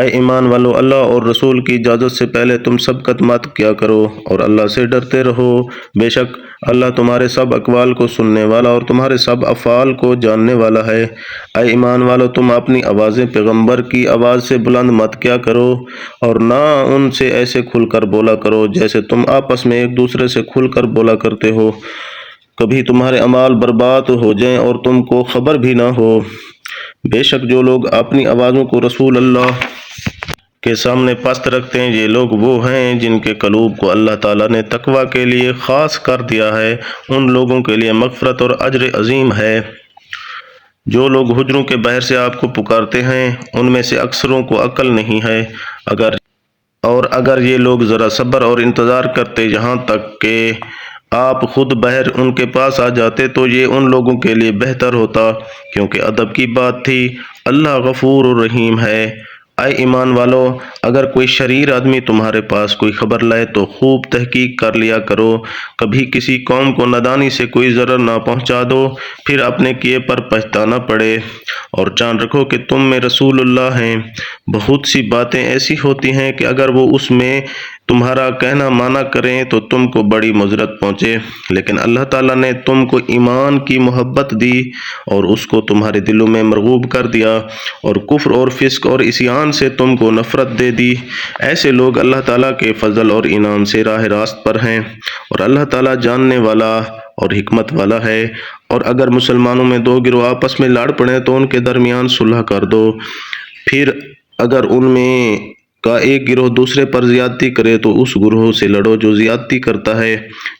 اے ایمان والو، اللہ اور رسول کی اجازت سے پہلے تم سبقت مت کیا کرو اور اللہ سے ڈرتے رہو۔ بے شک اللہ تمہارے سب اقوال کو سننے والا اور تمہارے سب افعال کو جاننے والا ہے۔ اے ایمان والو، تم اپنی آوازیں پیغمبر کی آواز سے بلند مت کیا کرو اور نہ ان سے ایسے کھل کر بولا کرو جیسے تم آپس میں ایک دوسرے سے کھل کر بولا کرتے ہو، کبھی تمہارے اعمال برباد ہو جائیں اور تم کو خبر بھی نہ ہو۔ بے شک جو لوگ اپنی آوازوں کو رسول اللہ کے سامنے پست رکھتے ہیں، یہ لوگ وہ ہیں جن کے قلوب کو اللہ تعالیٰ نے تقویٰ کے لیے خاص کر دیا ہے، ان لوگوں کے لیے مغفرت اور اجر عظیم ہے۔ جو لوگ حجروں کے باہر سے آپ کو پکارتے ہیں، ان میں سے اکثروں کو عقل نہیں ہے، اگر یہ لوگ ذرا صبر اور انتظار کرتے یہاں تک کہ آپ خود باہر ان کے پاس آ جاتے تو یہ ان لوگوں کے لیے بہتر ہوتا، کیونکہ ادب کی بات تھی۔ اللہ غفور الرحیم ہے۔ اے ایمان والو، اگر کوئی شریر آدمی تمہارے پاس کوئی خبر لائے تو خوب تحقیق کر لیا کرو، کبھی کسی قوم کو نادانی سے کوئی ضرر نہ پہنچا دو، پھر اپنے کیے پر پچھتانا پڑے، اور جان رکھو کہ تم میں رسول اللہ ہیں۔ بہت سی باتیں ایسی ہوتی ہیں کہ اگر وہ اس میں تمہارا کہنا مانا کریں تو تم کو بڑی مضرت پہنچے، لیکن اللہ تعالیٰ نے تم کو ایمان کی محبت دی اور اس کو تمہارے دلوں میں مرغوب کر دیا، اور کفر اور فسق اور عصیان سے تم کو نفرت دے دی۔ ایسے لوگ اللہ تعالیٰ کے فضل اور انعام سے راہ راست پر ہیں، اور اللہ تعالیٰ جاننے والا اور حکمت والا ہے۔ اور اگر مسلمانوں میں دو گروہ آپس میں لڑ پڑیں تو ان کے درمیان صلح کر دو، پھر اگر ان میں کا ایک گروہ دوسرے پر زیادتی کرے تو اس گروہ سے لڑو جو زیادتی کرتا ہے،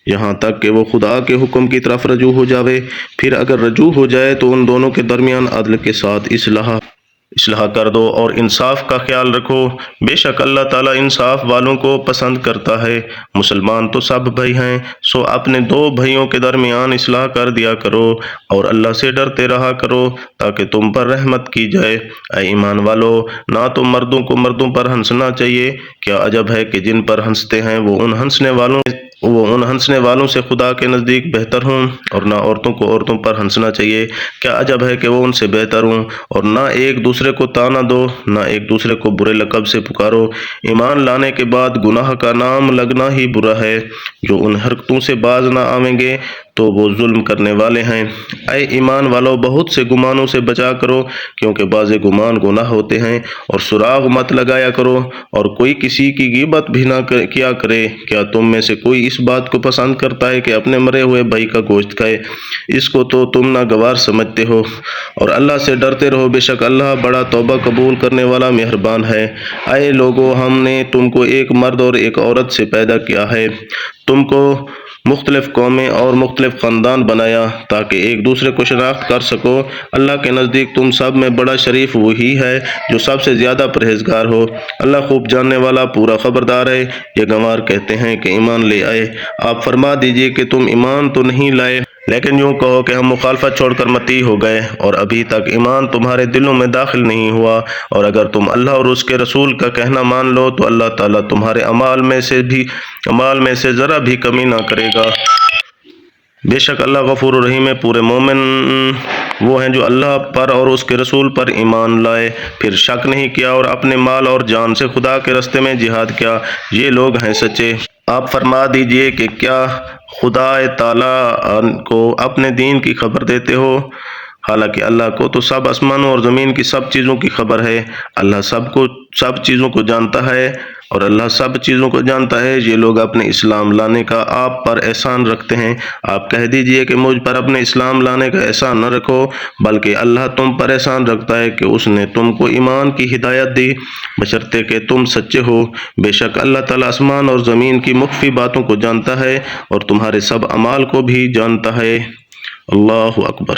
یہاں تک کہ وہ خدا کے حکم کی طرف رجوع ہو جاوے۔ پھر اگر رجوع ہو جائے تو ان دونوں کے درمیان عدل کے ساتھ اصلاح کر دو اور انصاف کا خیال رکھو۔ بے شک اللہ تعالیٰ انصاف والوں کو پسند کرتا ہے۔ مسلمان تو سب بھائی ہیں، سو اپنے دو بھائیوں کے درمیان اصلاح کر دیا کرو اور اللہ سے ڈرتے رہا کرو تاکہ تم پر رحمت کی جائے۔ اے ایمان والو، نہ تو مردوں کو مردوں پر ہنسنا چاہیے، کیا عجب ہے کہ جن پر ہنستے ہیں وہ ان ہنسنے والوں سے خدا کے نزدیک بہتر ہوں، اور نہ عورتوں کو عورتوں پر ہنسنا چاہیے، کیا عجب ہے کہ وہ ان سے بہتر ہوں، اور نہ ایک دوسرے کو طعنہ دو، نہ ایک دوسرے کو برے لقب سے پکارو۔ ایمان لانے کے بعد گناہ کا نام لگنا ہی برا ہے۔ جو ان حرکتوں سے باز نہ آویں گے تو وہ ظلم کرنے والے ہیں۔ اے ایمان والو، بہت سے گمانوں سے بچا کرو، کیونکہ بعض گمان گناہ ہوتے ہیں، اور سراغ مت لگایا کرو، اور کوئی کسی کی غیبت بھی نہ کیا کرے۔ کیا تم میں سے کوئی اس بات کو پسند کرتا ہے کہ اپنے مرے ہوئے بھائی کا گوشت کھائے؟ اس کو تو تم ناگوار سمجھتے ہو۔ اور اللہ سے ڈرتے رہو، بے شک اللہ بڑا توبہ قبول کرنے والا مہربان ہے۔ اے لوگو، ہم نے تم کو ایک مرد اور ایک عورت سے پیدا کیا ہے، تم کو مختلف قومیں اور مختلف خاندان بنایا تاکہ ایک دوسرے کو شناخت کر سکو۔ اللہ کے نزدیک تم سب میں بڑا شریف وہی ہے جو سب سے زیادہ پرہیزگار ہو۔ اللہ خوب جاننے والا پورا خبردار ہے۔ یہ گنوار کہتے ہیں کہ ایمان لے آئے، آپ فرما دیجئے کہ تم ایمان تو نہیں لائے، لیکن یوں کہو کہ ہم مخالفت چھوڑ کر متی ہو گئے، اور ابھی تک ایمان تمہارے دلوں میں داخل نہیں ہوا۔ اور اگر تم اللہ اور اس کے رسول کا کہنا مان لو تو اللہ تعالیٰ تمہارے اعمال میں سے ذرا بھی کمی نہ کرے گا۔ بے شک اللہ غفور الرحیم ہے۔ پورے مومن وہ ہیں جو اللہ پر اور اس کے رسول پر ایمان لائے، پھر شک نہیں کیا اور اپنے مال اور جان سے خدا کے راستے میں جہاد کیا، یہ لوگ ہیں سچے۔ آپ فرما دیجئے کہ کیا خدا تعالیٰ کو اپنے دین کی خبر دیتے ہو، حالانکہ اللہ کو تو سب آسمانوں اور زمین کی سب چیزوں کی خبر ہے۔ اللہ سب چیزوں کو جانتا ہے، اور اللہ سب چیزوں کو جانتا ہے۔ یہ لوگ اپنے اسلام لانے کا آپ پر احسان رکھتے ہیں، آپ کہہ دیجئے کہ مجھ پر اپنے اسلام لانے کا احسان نہ رکھو، بلکہ اللہ تم پر احسان رکھتا ہے کہ اس نے تم کو ایمان کی ہدایت دی، بشرطے کہ تم سچے ہو۔ بے شک اللہ تعالیٰ آسمان اور زمین کی مخفی باتوں کو جانتا ہے، اور تمہارے سب اعمال کو بھی جانتا ہے۔ اللہ اکبر۔